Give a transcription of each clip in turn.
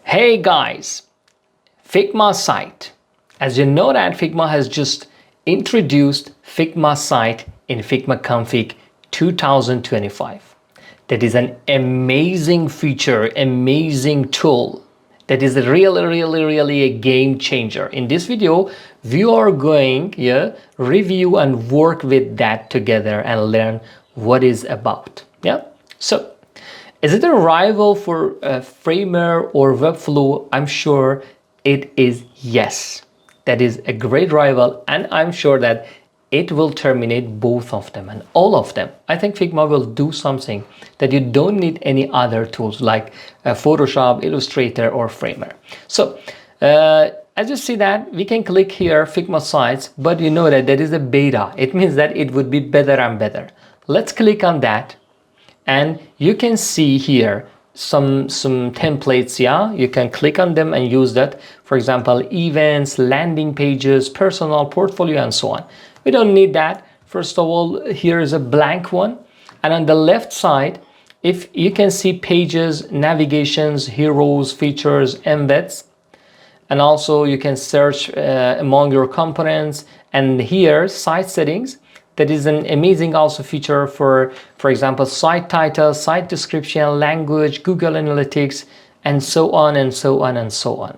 Hey guys, Figma site. As you know that Figma has just introduced Figma site in Figma Config 2025. That is an amazing feature, amazing tool. That is really a game changer. In this video, we are going review and work with that together and learn what is about. So is it a rival for Framer or Webflow? I'm sure it is yes. That is a great rival, and I'm sure that it will terminate both of them and all of them. I think Figma will do something that you don't need any other tools like Photoshop, Illustrator, or Framer. So as you see that, we can click here Figma sites, but you know that there is a beta. It means that it would be better and better. Let's click on that. And you can see here some templates. You can click on them and use that. For example, events, landing pages, personal portfolio, and so on. We don't need that. First of all, here is a blank one. And on the left side, if you can see pages, navigations, heroes, features, embeds. And also you can search among your components. And here, site settings. That is an amazing also feature for example, site title, site description, language, Google Analytics, and so on and so on and so on.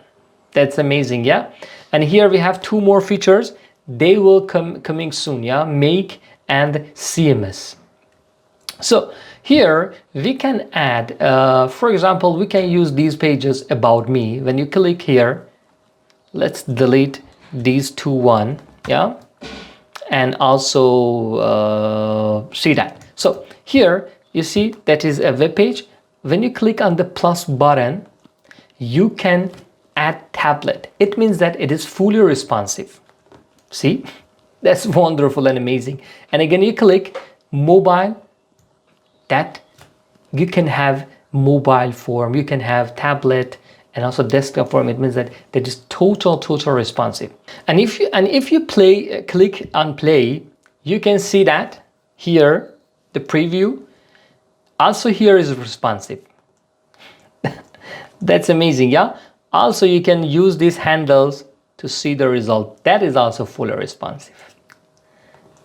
That's amazing, yeah? And here we have two more features. They will coming soon, yeah? Make and CMS. So here we can add, for example, we can use these pages about me. When you click here, let's delete these one, yeah? And also see that. So here you see that is a web page. When you click on the plus button, you can add tablet. It means that it is fully responsive. See, that's wonderful and amazing. And again, you click mobile, that you can have mobile form, you can have tablet, and also desktop form. It means that that is total responsive. And if you click on play, you can see that here the preview also here is responsive. That's amazing, yeah? Also you can use these handles to see the result. That is also fully responsive.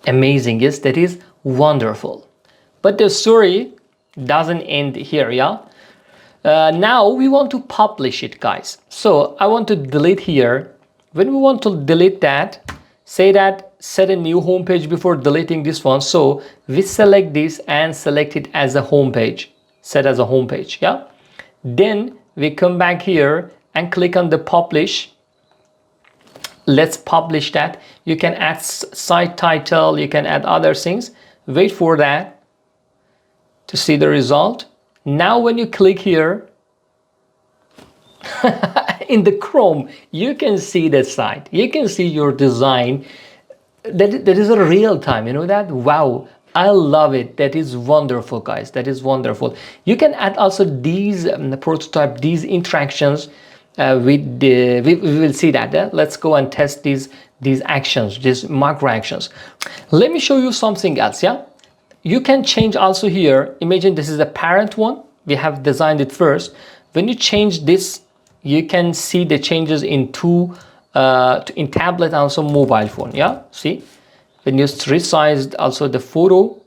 Amazing, yes, that is wonderful. But the story doesn't end here, yeah? Now we want to publish it, guys. So I want to delete here. When we want to delete that, say that set a new home page before deleting this one. So we select this and select it as a home page, set as a home page, yeah? Then we come back here and click on the publish. Let's publish that. You can add site title, you can add other things. Wait for that to see the result. Now when you click here in the Chrome, you can see the site. You can see your design. That is a real time, you know that? Wow, I love it. That is wonderful, guys. That is wonderful. You can add also these prototype, these interactions with the, we will see that. Let's go and test these actions, these macro actions. Let me show you something else, yeah? You can change also here. Imagine this is the parent one. We have designed it first. When you change this, you can see the changes in in tablet and also mobile phone. Yeah, see, when you resized also the photo,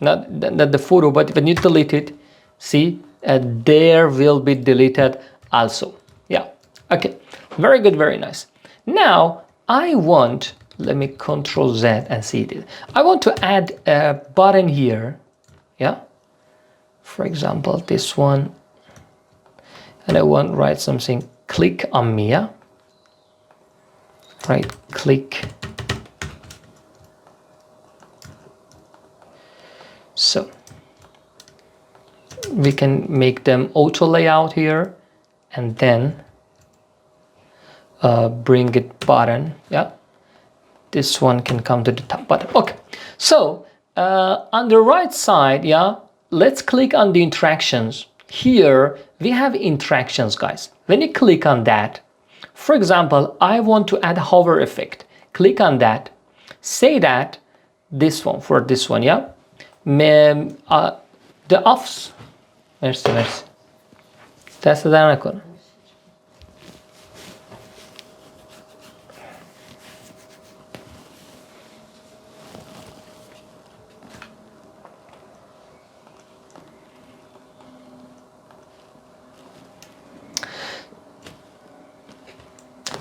not the photo, but when you delete it, see, there will be deleted also. Yeah, okay, very good, very nice. Now I want. Let me Control Z and see it. I want to add a button here, yeah? For example, this one. And I want to write something, click on me, yeah? Right, click. So we can make them auto layout here and then bring it button, yeah? This one can come to the top button. Okay, so on the right side, yeah, let's click on the interactions. Here we have interactions, guys. When you click on that, for example, I want to add hover effect. Click on that. Say that this one for this one, yeah. The offs. Merci. دست در نکنه.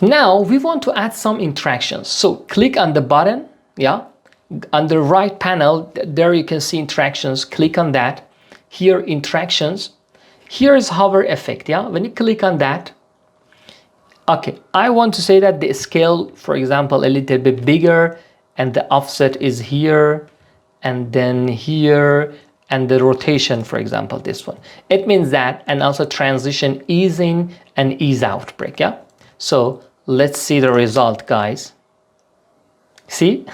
Now we want to add some interactions. So click on the button, yeah, on the right panel, there you can see interactions. Click on that. Here, interactions. Here is hover effect, yeah. When you click on that, okay, I want to say that the scale, for example, a little bit bigger, and the offset is here, and then here, and the rotation, for example, this one. It means that, and also transition ease in and ease out break, yeah. So let's see the result, guys. See,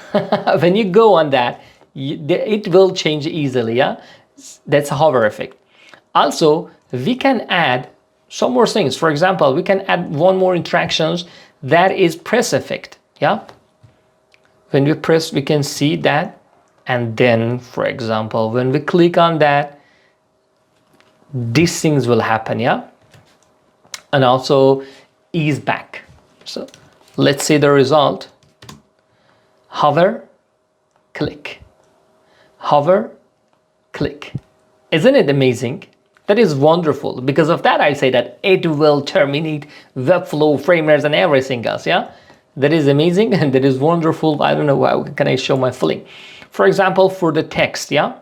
when you go on that, it will change easily, yeah. That's a hover effect. Also, we can add some more things. For example, we can add one more interactions, that is press effect, yeah. When we press, we can see that, and then, for example, when we click on that, these things will happen, yeah. And also ease back. So let's see the result. Hover, click, hover, click. Isn't it amazing? That is wonderful. Because of that, I say that it will terminate Webflow, framers, and everything else, yeah? That is amazing and that is wonderful. I don't know how can I show my feeling. For example, for the text, yeah?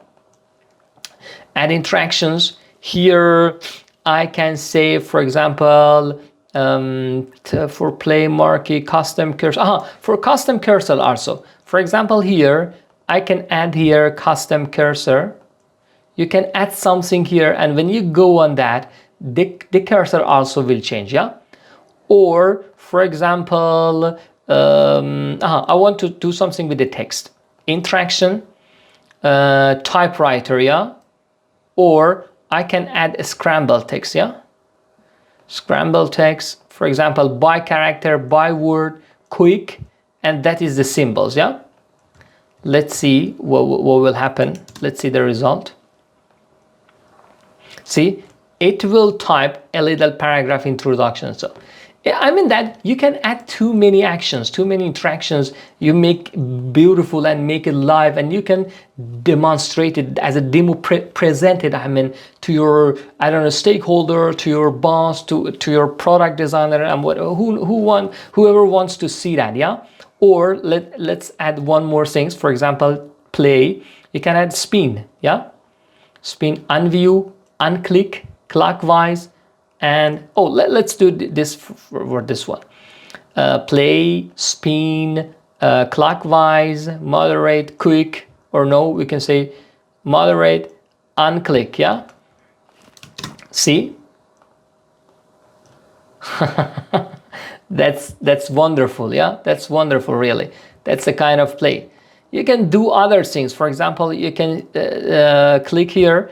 Add interactions. Here, I can say, for example, for play marquee, custom cursor. For custom cursor also. For example, here, I can add here custom cursor. You can add something here, and when you go on that, the cursor also will change, yeah? Or, for example, I want to do something with the text. Interaction, typewriter, yeah? Or I can add a scramble text, yeah? Scramble text, for example, by character, by word, quick, and that is the symbols, yeah? Let's see what will happen. Let's see the result. See, it will type a little paragraph introduction. So, I mean that you can add too many actions, too many interactions. You make beautiful and make it live, and you can demonstrate it as a demo, present it, I mean, to your, I don't know, stakeholder, to your boss, to your product designer, and whoever wants to see that, yeah? Or let's add one more things. For example, play. You can add spin, yeah? Spin, unview, unclick, clockwise, and let's do this for this one. Play, spin, clockwise, moderate, quick, or no, we can say moderate, unclick, yeah? See? That's wonderful, yeah? That's wonderful, really. That's the kind of play. You can do other things. For example, you can click here.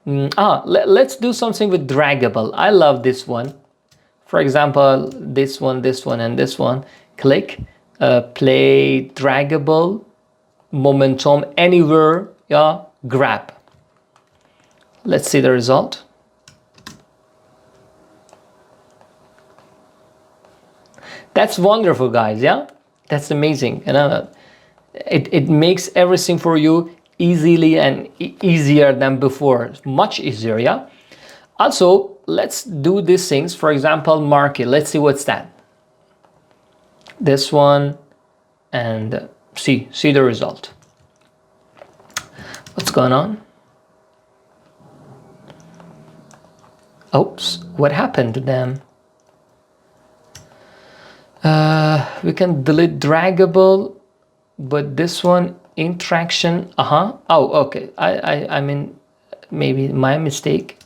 Let's do something with draggable. I love this one. For example, this one, and this one. Click, play, draggable, momentum, anywhere, yeah, grab. Let's see the result. That's wonderful, guys, yeah? That's amazing. It makes everything for you easily and easier than before. Much easier, yeah? Also, let's do these things. For example, market. Let's see what's that. This one, and see the result. What's going on? Oops, what happened to them? We can delete draggable, but this one, interaction, oh, okay, I mean, maybe my mistake.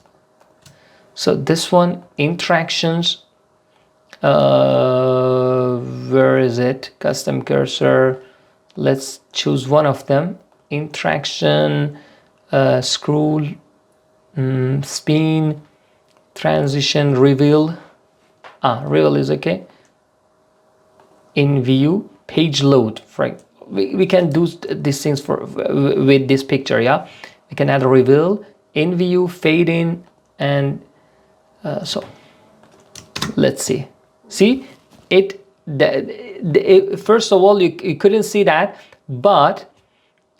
So this one, interactions, where is it? Custom cursor, let's choose one of them. Interaction, scroll, spin, transition, reveal. Reveal is okay. In view, page load. We can do these things with this picture, yeah? We can add a reveal, in view, fade in, and so let's see. See, first of all, you couldn't see that, but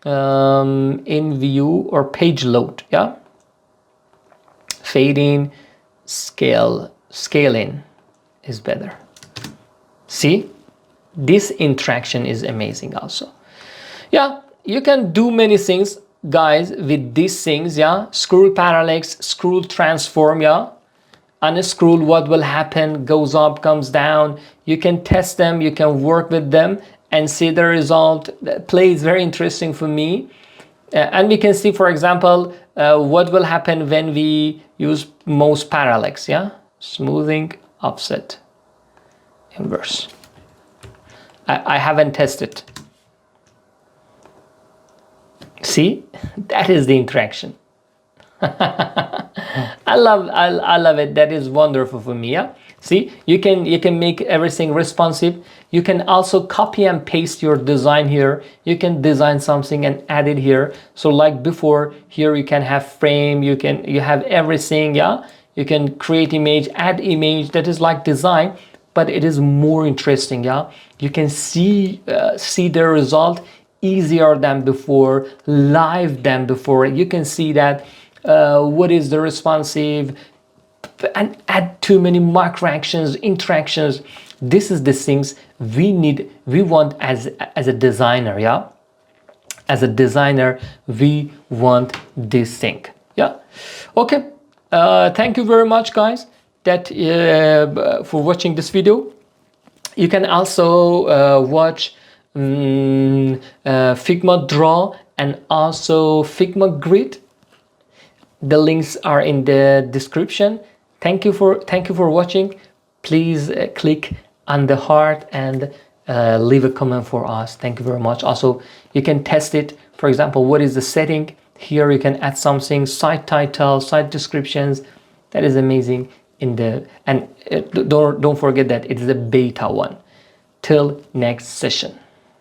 in view or page load, yeah? Fade in, scale in is better. See, this interaction is amazing also. Yeah, you can do many things, guys, with these things. Yeah, scroll parallax, scroll transform. Yeah, unscroll, what will happen, goes up, comes down. You can test them, you can work with them and see the result. Play is very interesting for me. And we can see, for example, what will happen when we use mouse parallax. Yeah, smoothing, offset, inverse. I haven't tested. See, that is the interaction. I love it. That is wonderful for me. Yeah. See, you can make everything responsive. You can also copy and paste your design here. You can design something and add it here. So like before, here you can have frame. You have everything. Yeah. You can create image, add image. That is like design, but it is more interesting. Yeah. You can see the result easier than before, live than before. You can see that. What is the responsive, and add too many micro actions, interactions. This is the things we want as a designer. Yeah, as a designer, we want this thing. Yeah. Okay. Thank you very much, guys, that for watching this video. You can also watch Figma Draw and also Figma Grid. The links are in the description. Thank you for watching. Please click on the heart and leave a comment for us. Thank you very much. Also, you can test it. For example, what is the setting? Here you can add something, site title, site descriptions. That is amazing. And don't forget that it is a beta one. Till next session.